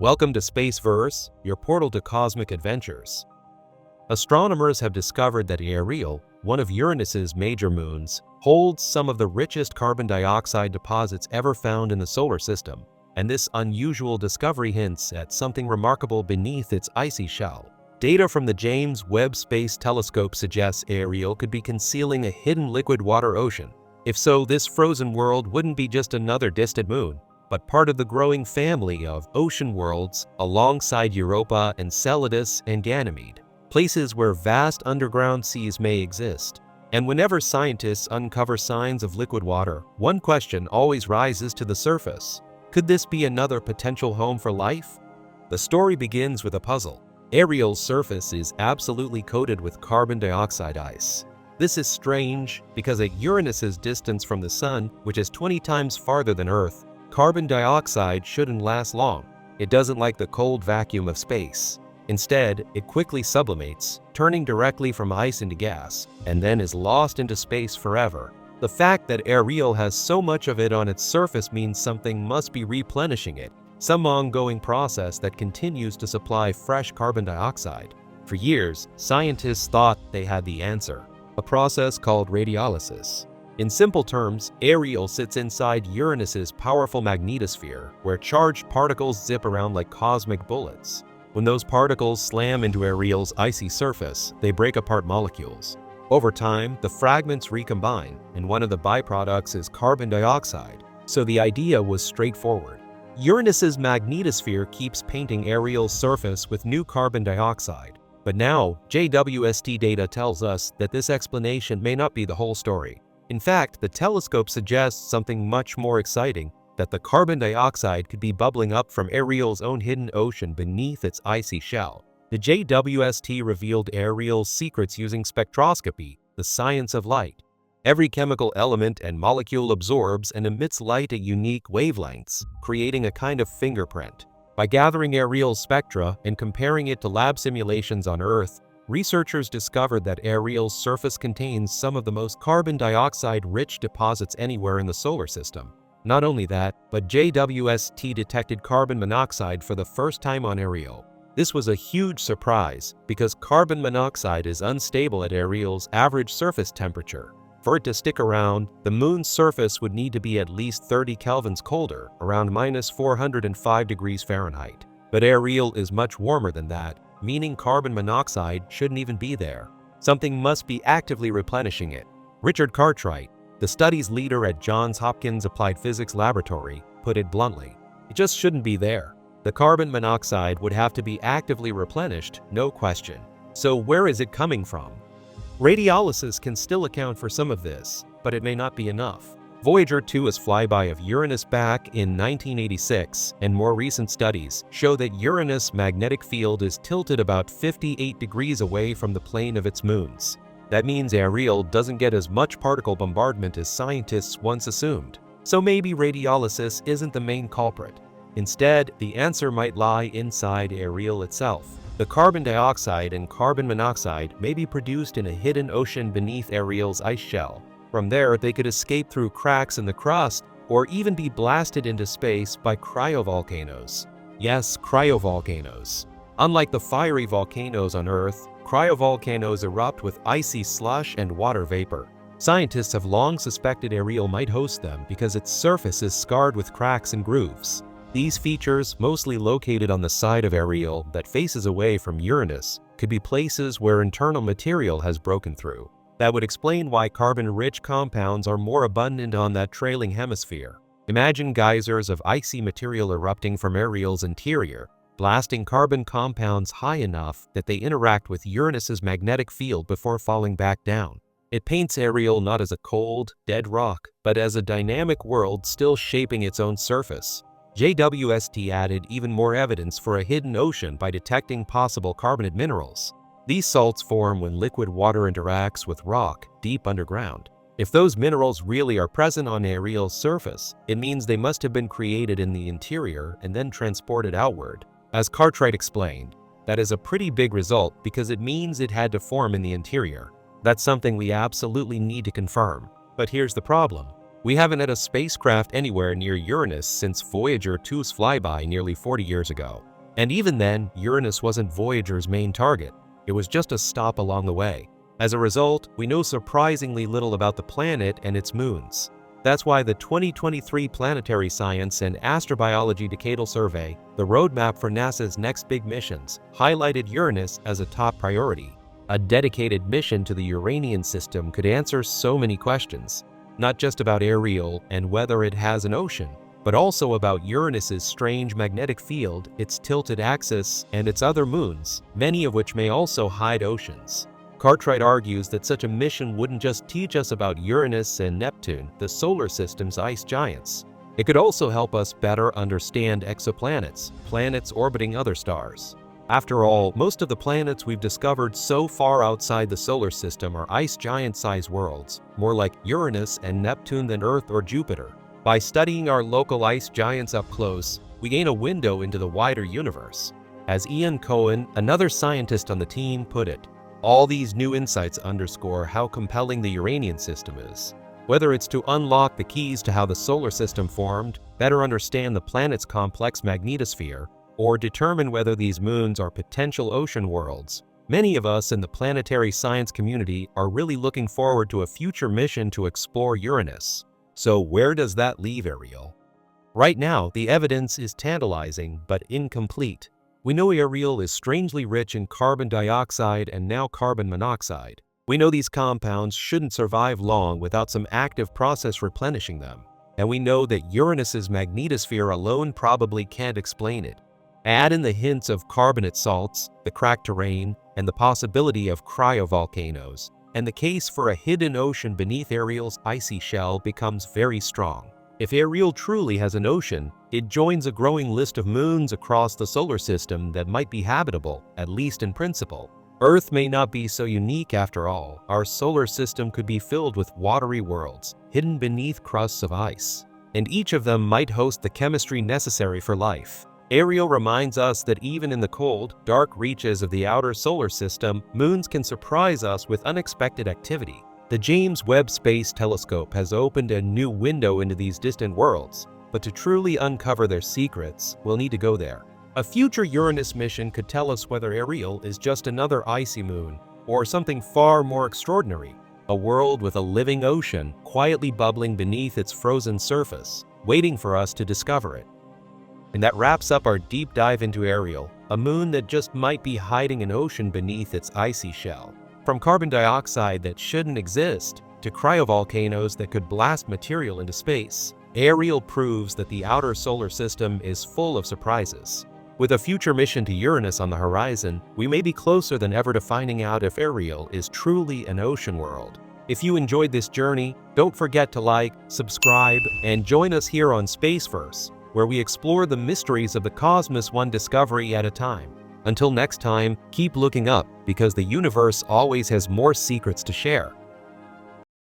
Welcome to Spaceverse, your portal to cosmic adventures. Astronomers have discovered that Ariel, one of Uranus's major moons, holds some of the richest carbon dioxide deposits ever found in the solar system, and this unusual discovery hints at something remarkable beneath its icy shell. Data from the James Webb Space Telescope suggests Ariel could be concealing a hidden liquid water ocean. If so, this frozen world wouldn't be just another distant moon, but part of the growing family of ocean worlds alongside Europa, Enceladus, and Ganymede, places where vast underground seas may exist. And whenever scientists uncover signs of liquid water, one question always rises to the surface. Could this be another potential home for life? The story begins with a puzzle. Ariel's surface is absolutely coated with carbon dioxide ice. This is strange because at Uranus's distance from the Sun, which is 20 times farther than Earth, carbon dioxide shouldn't last long. It doesn't like the cold vacuum of space. Instead, it quickly sublimates, turning directly from ice into gas, and then is lost into space forever. The fact that Ariel has so much of it on its surface means something must be replenishing it, some ongoing process that continues to supply fresh carbon dioxide. For years, scientists thought they had the answer, a process called radiolysis. In simple terms, Ariel sits inside Uranus's powerful magnetosphere, where charged particles zip around like cosmic bullets. When those particles slam into Ariel's icy surface, they break apart molecules. Over time, the fragments recombine, and one of the byproducts is carbon dioxide. So the idea was straightforward. Uranus's magnetosphere keeps painting Ariel's surface with new carbon dioxide. But now, JWST data tells us that this explanation may not be the whole story. In fact, the telescope suggests something much more exciting, that the carbon dioxide could be bubbling up from Ariel's own hidden ocean beneath its icy shell. The JWST revealed Ariel's secrets using spectroscopy, the science of light. Every chemical element and molecule absorbs and emits light at unique wavelengths, creating a kind of fingerprint. By gathering Ariel's spectra and comparing it to lab simulations on Earth, researchers discovered that Ariel's surface contains some of the most carbon dioxide-rich deposits anywhere in the solar system. Not only that, but JWST detected carbon monoxide for the first time on Ariel. This was a huge surprise because carbon monoxide is unstable at Ariel's average surface temperature. For it to stick around, the moon's surface would need to be at least 30 kelvins colder, around -405 degrees Fahrenheit. But Ariel is much warmer than that, meaning carbon monoxide shouldn't even be there. Something must be actively replenishing it. Richard Cartwright, the study's leader at Johns Hopkins Applied Physics Laboratory, put it bluntly. It just shouldn't be there. The carbon monoxide would have to be actively replenished, no question. So where is it coming from? Radiolysis can still account for some of this, but it may not be enough. Voyager 2's flyby of Uranus back in 1986 and more recent studies show that Uranus' magnetic field is tilted about 58 degrees away from the plane of its moons. That means Ariel doesn't get as much particle bombardment as scientists once assumed. So maybe radiolysis isn't the main culprit. Instead, the answer might lie inside Ariel itself. The carbon dioxide and carbon monoxide may be produced in a hidden ocean beneath Ariel's ice shell. From there, they could escape through cracks in the crust or even be blasted into space by cryovolcanoes. Yes, cryovolcanoes. Unlike the fiery volcanoes on Earth, cryovolcanoes erupt with icy slush and water vapor. Scientists have long suspected Ariel might host them because its surface is scarred with cracks and grooves. These features, mostly located on the side of Ariel that faces away from Uranus, could be places where internal material has broken through. That would explain why carbon-rich compounds are more abundant on that trailing hemisphere. Imagine geysers of icy material erupting from Ariel's interior, blasting carbon compounds high enough that they interact with Uranus's magnetic field before falling back down. It paints Ariel not as a cold, dead rock, but as a dynamic world still shaping its own surface. JWST added even more evidence for a hidden ocean by detecting possible carbonate minerals. These salts form when liquid water interacts with rock deep underground. If those minerals really are present on Ariel's surface, it means they must have been created in the interior and then transported outward. As Cartwright explained, that is a pretty big result because it means it had to form in the interior. That's something we absolutely need to confirm. But here's the problem. We haven't had a spacecraft anywhere near Uranus since Voyager 2's flyby nearly 40 years ago. And even then, Uranus wasn't Voyager's main target. It was just a stop along the way. As a result, we know surprisingly little about the planet and its moons. That's why the 2023 Planetary Science and Astrobiology Decadal Survey, the roadmap for NASA's next big missions, highlighted Uranus as a top priority. A dedicated mission to the Uranian system could answer so many questions, not just about Ariel and whether it has an ocean, but also about Uranus's strange magnetic field, its tilted axis, and its other moons, many of which may also hide oceans. Cartwright argues that such a mission wouldn't just teach us about Uranus and Neptune, the solar system's ice giants. It could also help us better understand exoplanets, planets orbiting other stars. After all, most of the planets we've discovered so far outside the solar system are ice giant-sized worlds, more like Uranus and Neptune than Earth or Jupiter. By studying our local ice giants up close, we gain a window into the wider universe. As Ian Cohen, another scientist on the team, put it, all these new insights underscore how compelling the Uranian system is. Whether it's to unlock the keys to how the solar system formed, better understand the planet's complex magnetosphere, or determine whether these moons are potential ocean worlds, many of us in the planetary science community are really looking forward to a future mission to explore Uranus. So where does that leave Ariel? Right now, the evidence is tantalizing but incomplete. We know Ariel is strangely rich in carbon dioxide and now carbon monoxide. We know these compounds shouldn't survive long without some active process replenishing them. And we know that Uranus's magnetosphere alone probably can't explain it. Add in the hints of carbonate salts, the cracked terrain, and the possibility of cryovolcanoes, and the case for a hidden ocean beneath Ariel's icy shell becomes very strong. If Ariel truly has an ocean, it joins a growing list of moons across the solar system that might be habitable, at least in principle. Earth may not be so unique after all. Our solar system could be filled with watery worlds, hidden beneath crusts of ice, and each of them might host the chemistry necessary for life. Ariel reminds us that even in the cold, dark reaches of the outer solar system, moons can surprise us with unexpected activity. The James Webb Space Telescope has opened a new window into these distant worlds, but to truly uncover their secrets, we'll need to go there. A future Uranus mission could tell us whether Ariel is just another icy moon, or something far more extraordinary, a world with a living ocean quietly bubbling beneath its frozen surface, waiting for us to discover it. And that wraps up our deep dive into Ariel, a moon that just might be hiding an ocean beneath its icy shell. From carbon dioxide that shouldn't exist, to cryovolcanoes that could blast material into space, Ariel proves that the outer solar system is full of surprises. With a future mission to Uranus on the horizon, we may be closer than ever to finding out if Ariel is truly an ocean world. If you enjoyed this journey, don't forget to like, subscribe, and join us here on Spaceverse, where we explore the mysteries of the cosmos one discovery at a time. Until next time, keep looking up, because the universe always has more secrets to share.